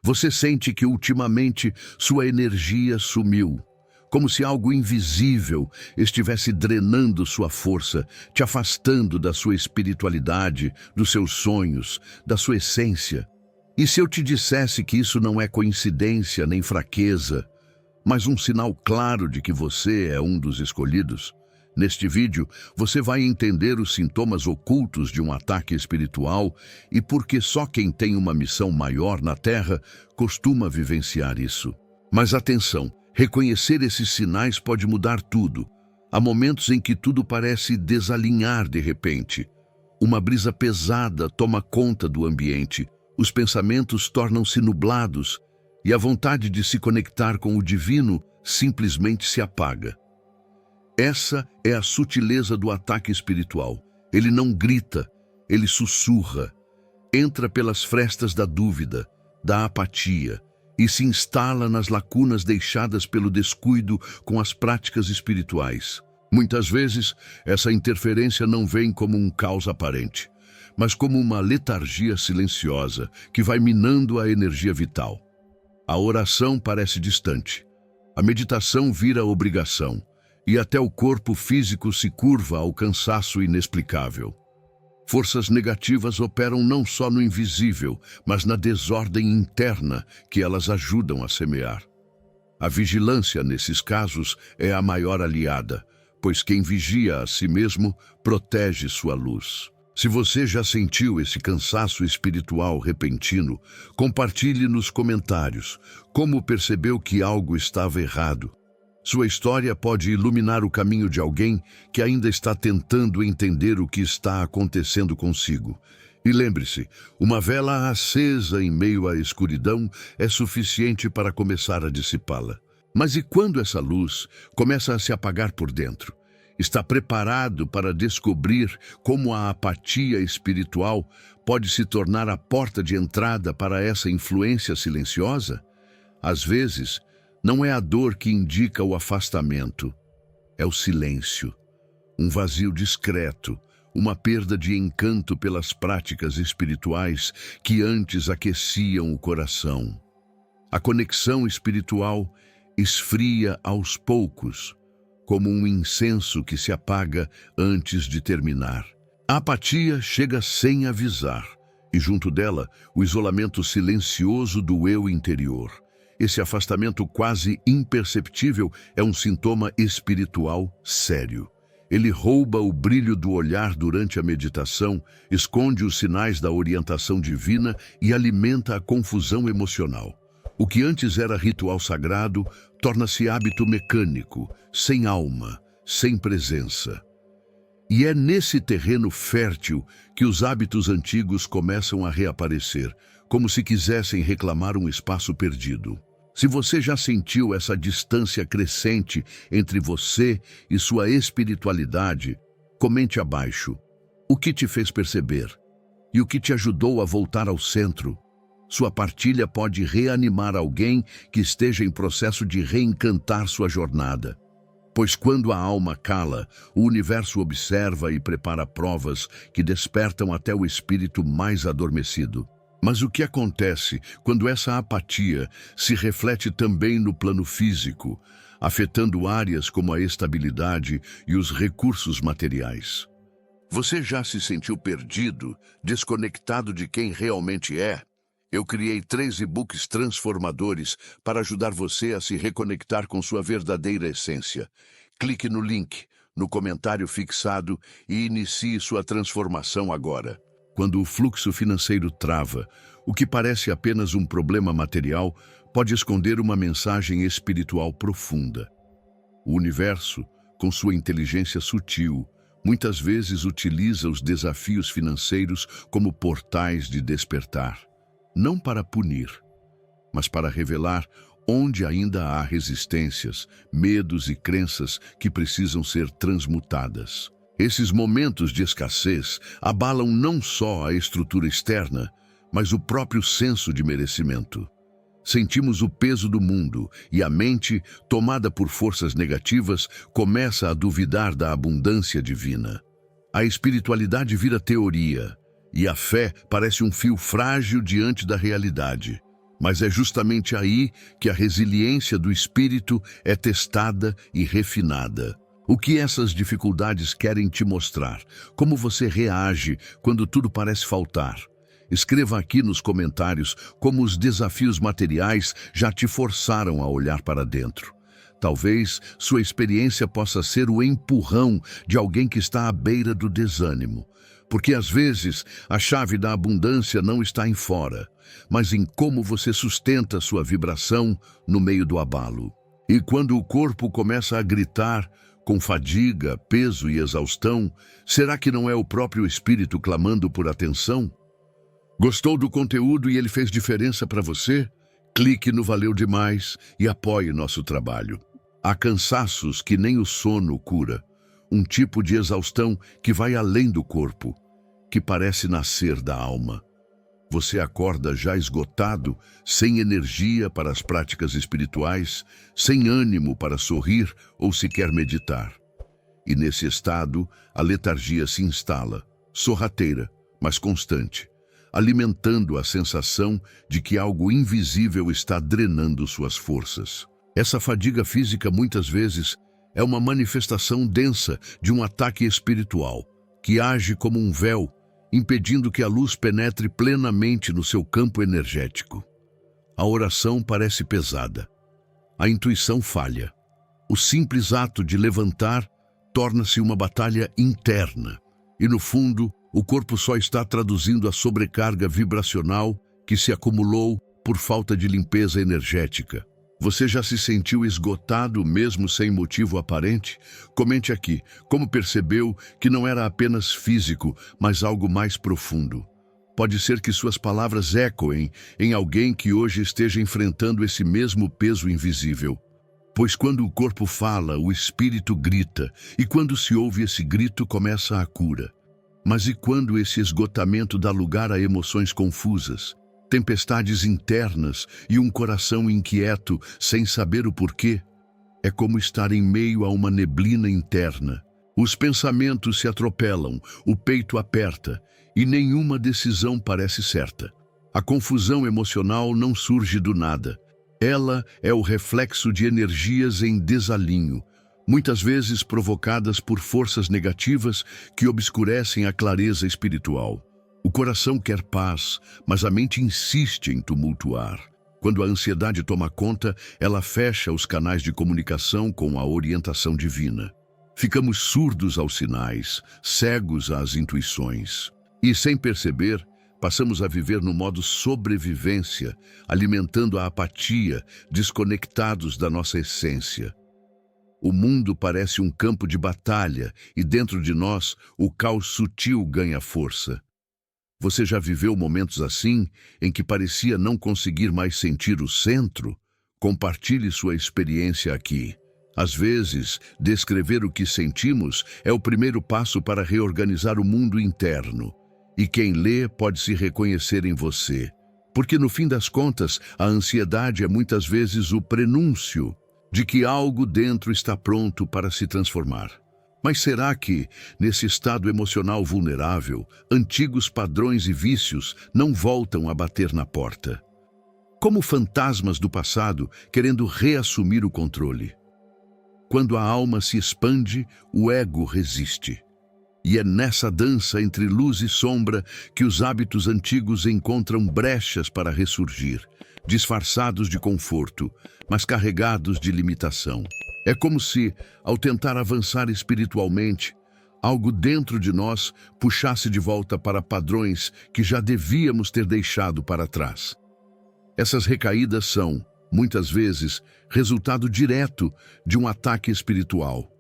Você sente que ultimamente sua energia sumiu, como se algo invisível estivesse drenando sua força, te afastando da sua espiritualidade, dos seus sonhos, da sua essência. E se eu te dissesse que isso não é coincidência nem fraqueza, mas um sinal claro de que você é um dos escolhidos? Neste vídeo, você vai entender os sintomas ocultos de um ataque espiritual e por que só quem tem uma missão maior na Terra costuma vivenciar isso. Mas atenção, reconhecer esses sinais pode mudar tudo. Há momentos em que tudo parece desalinhar de repente. Uma brisa pesada toma conta do ambiente, os pensamentos tornam-se nublados e a vontade de se conectar com o divino simplesmente se apaga. Essa é a sutileza do ataque espiritual. Ele não grita, ele sussurra. Entra pelas frestas da dúvida, da apatia, e se instala nas lacunas deixadas pelo descuido com as práticas espirituais. Muitas vezes, essa interferência não vem como um caos aparente, mas como uma letargia silenciosa que vai minando a energia vital. A oração parece distante. A meditação vira obrigação. E até o corpo físico se curva ao cansaço inexplicável. Forças negativas operam não só no invisível, mas na desordem interna que elas ajudam a semear. A vigilância, nesses casos, é a maior aliada, pois quem vigia a si mesmo protege sua luz. Se você já sentiu esse cansaço espiritual repentino, compartilhe nos comentários como percebeu que algo estava errado. Sua história pode iluminar o caminho de alguém que ainda está tentando entender o que está acontecendo consigo. E lembre-se, uma vela acesa em meio à escuridão é suficiente para começar a dissipá-la. Mas e quando essa luz começa a se apagar por dentro? Está preparado para descobrir como a apatia espiritual pode se tornar a porta de entrada para essa influência silenciosa? Às vezes, não é a dor que indica o afastamento, é o silêncio, um vazio discreto, uma perda de encanto pelas práticas espirituais que antes aqueciam o coração. A conexão espiritual esfria aos poucos, como um incenso que se apaga antes de terminar. A apatia chega sem avisar, e junto dela, o isolamento silencioso do eu interior. Esse afastamento quase imperceptível é um sintoma espiritual sério. Ele rouba o brilho do olhar durante a meditação, esconde os sinais da orientação divina e alimenta a confusão emocional. O que antes era ritual sagrado torna-se hábito mecânico, sem alma, sem presença. E é nesse terreno fértil que os hábitos antigos começam a reaparecer, como se quisessem reclamar um espaço perdido. Se você já sentiu essa distância crescente entre você e sua espiritualidade, comente abaixo. O que te fez perceber? E o que te ajudou a voltar ao centro? Sua partilha pode reanimar alguém que esteja em processo de reencantar sua jornada. Pois quando a alma cala, o universo observa e prepara provas que despertam até o espírito mais adormecido. Mas o que acontece quando essa apatia se reflete também no plano físico, afetando áreas como a estabilidade e os recursos materiais? Você já se sentiu perdido, desconectado de quem realmente é? Eu criei 3 e-books transformadores para ajudar você a se reconectar com sua verdadeira essência. Clique no link, no comentário fixado e inicie sua transformação agora. Quando o fluxo financeiro trava, o que parece apenas um problema material pode esconder uma mensagem espiritual profunda. O universo, com sua inteligência sutil, muitas vezes utiliza os desafios financeiros como portais de despertar, não para punir, mas para revelar onde ainda há resistências, medos e crenças que precisam ser transmutadas. Esses momentos de escassez abalam não só a estrutura externa, mas o próprio senso de merecimento. Sentimos o peso do mundo e a mente, tomada por forças negativas, começa a duvidar da abundância divina. A espiritualidade vira teoria e a fé parece um fio frágil diante da realidade. Mas é justamente aí que a resiliência do espírito é testada e refinada. O que essas dificuldades querem te mostrar? Como você reage quando tudo parece faltar? Escreva aqui nos comentários como os desafios materiais já te forçaram a olhar para dentro. Talvez sua experiência possa ser o empurrão de alguém que está à beira do desânimo. Porque às vezes a chave da abundância não está em fora, mas em como você sustenta sua vibração no meio do abalo. E quando o corpo começa a gritar, com fadiga, peso e exaustão, será que não é o próprio espírito clamando por atenção? Gostou do conteúdo e ele fez diferença para você? Clique no Valeu Demais e apoie nosso trabalho. Há cansaços que nem o sono cura, um tipo de exaustão que vai além do corpo, que parece nascer da alma. Você acorda já esgotado, sem energia para as práticas espirituais, sem ânimo para sorrir ou sequer meditar. E nesse estado, a letargia se instala, sorrateira, mas constante, alimentando a sensação de que algo invisível está drenando suas forças. Essa fadiga física muitas vezes é uma manifestação densa de um ataque espiritual, que age como um véu, impedindo que a luz penetre plenamente no seu campo energético. A oração parece pesada. A intuição falha. O simples ato de levantar torna-se uma batalha interna. E no fundo, o corpo só está traduzindo a sobrecarga vibracional que se acumulou por falta de limpeza energética. Você já se sentiu esgotado mesmo sem motivo aparente? Comente aqui como percebeu que não era apenas físico, mas algo mais profundo. Pode ser que suas palavras ecoem em alguém que hoje esteja enfrentando esse mesmo peso invisível. Pois quando o corpo fala, o espírito grita, e quando se ouve esse grito, começa a cura. Mas e quando esse esgotamento dá lugar a emoções confusas? Tempestades internas e um coração inquieto, sem saber o porquê? É como estar em meio a uma neblina interna. Os pensamentos se atropelam, o peito aperta e nenhuma decisão parece certa. A confusão emocional não surge do nada. Ela é o reflexo de energias em desalinho, muitas vezes provocadas por forças negativas que obscurecem a clareza espiritual. O coração quer paz, mas a mente insiste em tumultuar. Quando a ansiedade toma conta, ela fecha os canais de comunicação com a orientação divina. Ficamos surdos aos sinais, cegos às intuições. E, sem perceber, passamos a viver no modo sobrevivência, alimentando a apatia, desconectados da nossa essência. O mundo parece um campo de batalha e dentro de nós o caos sutil ganha força. Você já viveu momentos assim, em que parecia não conseguir mais sentir o centro? Compartilhe sua experiência aqui. Às vezes, descrever o que sentimos é o primeiro passo para reorganizar o mundo interno. E quem lê pode se reconhecer em você. Porque no fim das contas, a ansiedade é muitas vezes o prenúncio de que algo dentro está pronto para se transformar. Mas será que, nesse estado emocional vulnerável, antigos padrões e vícios não voltam a bater na porta? Como fantasmas do passado querendo reassumir o controle. Quando a alma se expande, o ego resiste. E é nessa dança entre luz e sombra que os hábitos antigos encontram brechas para ressurgir, disfarçados de conforto, mas carregados de limitação. É como se, ao tentar avançar espiritualmente, algo dentro de nós puxasse de volta para padrões que já devíamos ter deixado para trás. Essas recaídas são, muitas vezes, resultado direto de um ataque espiritual,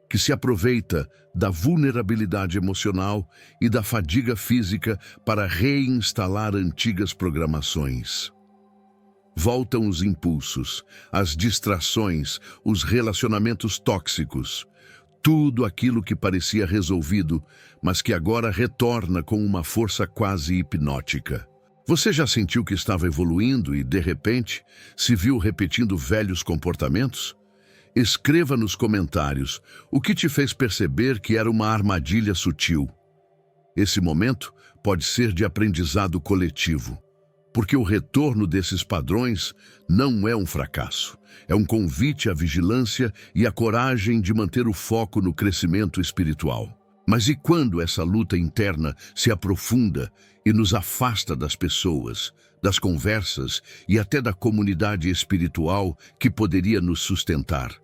que se aproveita da vulnerabilidade emocional e da fadiga física para reinstalar antigas programações. Voltam os impulsos, as distrações, os relacionamentos tóxicos, tudo aquilo que parecia resolvido, mas que agora retorna com uma força quase hipnótica. Você já sentiu que estava evoluindo e, de repente, se viu repetindo velhos comportamentos? Escreva nos comentários o que te fez perceber que era uma armadilha sutil. Esse momento pode ser de aprendizado coletivo. porque o retorno desses padrões não é um fracasso. É um convite à vigilância e à coragem de manter o foco no crescimento espiritual. Mas e quando essa luta interna se aprofunda e nos afasta das pessoas, das conversas e até da comunidade espiritual que poderia nos sustentar?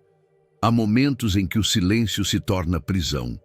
Há momentos em que o silêncio se torna prisão.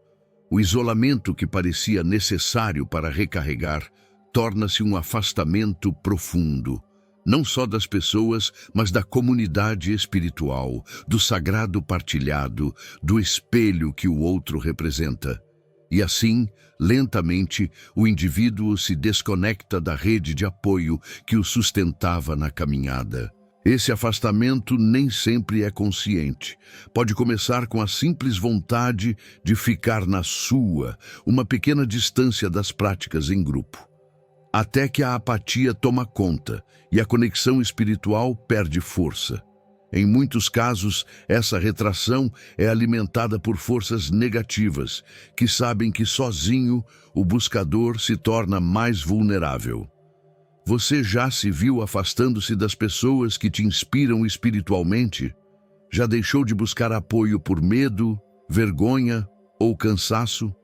O isolamento que parecia necessário para recarregar torna-se um afastamento profundo, não só das pessoas, mas da comunidade espiritual, do sagrado partilhado, do espelho que o outro representa. E assim, lentamente, o indivíduo se desconecta da rede de apoio que o sustentava na caminhada. Esse afastamento nem sempre é consciente. Pode começar com a simples vontade de ficar na sua, uma pequena distância das práticas em grupo. Até que a apatia toma conta e a conexão espiritual perde força. Em muitos casos, essa retração é alimentada por forças negativas, que sabem que sozinho o buscador se torna mais vulnerável. Você já se viu afastando-se das pessoas que te inspiram espiritualmente? Já deixou de buscar apoio por medo, vergonha ou cansaço?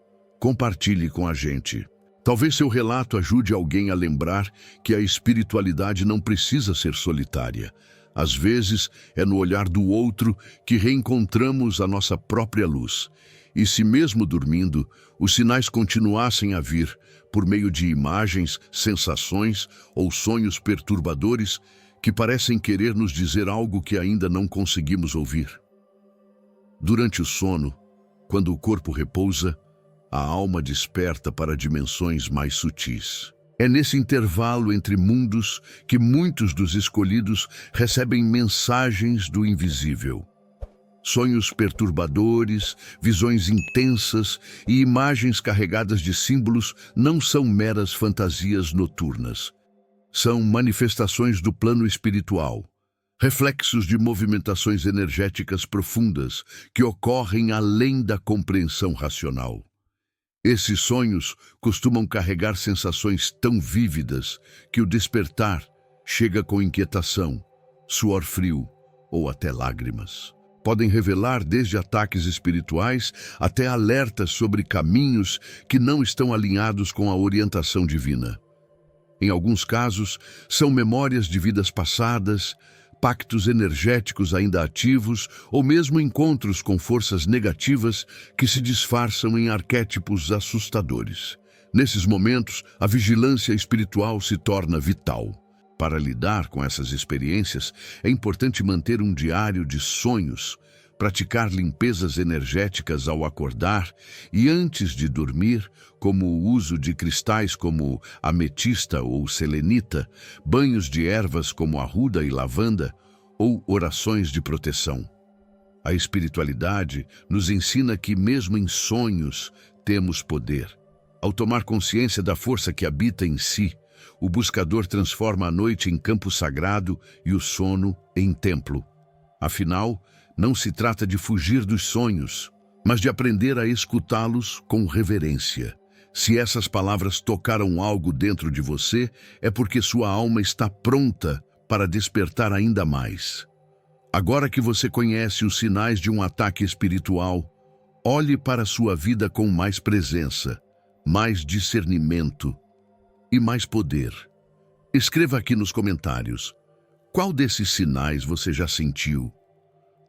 Compartilhe com a gente. Talvez seu relato ajude alguém a lembrar que a espiritualidade não precisa ser solitária. Às vezes, é no olhar do outro que reencontramos a nossa própria luz. E se mesmo dormindo, os sinais continuassem a vir, por meio de imagens, sensações ou sonhos perturbadores que parecem querer nos dizer algo que ainda não conseguimos ouvir. Durante o sono, quando o corpo repousa, a alma desperta para dimensões mais sutis. É nesse intervalo entre mundos que muitos dos escolhidos recebem mensagens do invisível. Sonhos perturbadores, visões intensas e imagens carregadas de símbolos não são meras fantasias noturnas. São manifestações do plano espiritual, reflexos de movimentações energéticas profundas que ocorrem além da compreensão racional. Esses sonhos costumam carregar sensações tão vívidas que o despertar chega com inquietação, suor frio ou até lágrimas. Podem revelar desde ataques espirituais até alertas sobre caminhos que não estão alinhados com a orientação divina. Em alguns casos, são memórias de vidas passadas, pactos energéticos ainda ativos ou mesmo encontros com forças negativas que se disfarçam em arquétipos assustadores. Nesses momentos, a vigilância espiritual se torna vital. Para lidar com essas experiências, é importante manter um diário de sonhos, praticar limpezas energéticas ao acordar e antes de dormir, como o uso de cristais como ametista ou selenita, banhos de ervas como arruda e lavanda ou orações de proteção. A espiritualidade nos ensina que mesmo em sonhos temos poder. Ao tomar consciência da força que habita em si, o buscador transforma a noite em campo sagrado e o sono em templo. Afinal, não se trata de fugir dos sonhos, mas de aprender a escutá-los com reverência. Se essas palavras tocaram algo dentro de você, é porque sua alma está pronta para despertar ainda mais. Agora que você conhece os sinais de um ataque espiritual, olhe para a sua vida com mais presença, mais discernimento e mais poder. Escreva aqui nos comentários qual desses sinais você já sentiu.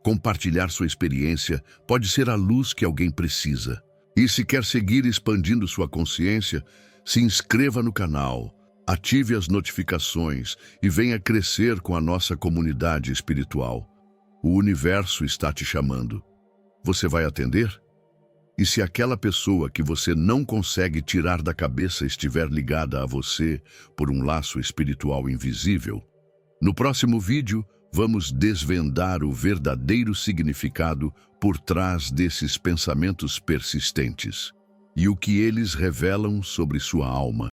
Compartilhar sua experiência pode ser a luz que alguém precisa. E se quer seguir expandindo sua consciência, se inscreva no canal, ative as notificações e venha crescer com a nossa comunidade espiritual. O universo está te chamando. Você vai atender? E se aquela pessoa que você não consegue tirar da cabeça estiver ligada a você por um laço espiritual invisível? No próximo vídeo, vamos desvendar o verdadeiro significado por trás desses pensamentos persistentes e o que eles revelam sobre sua alma.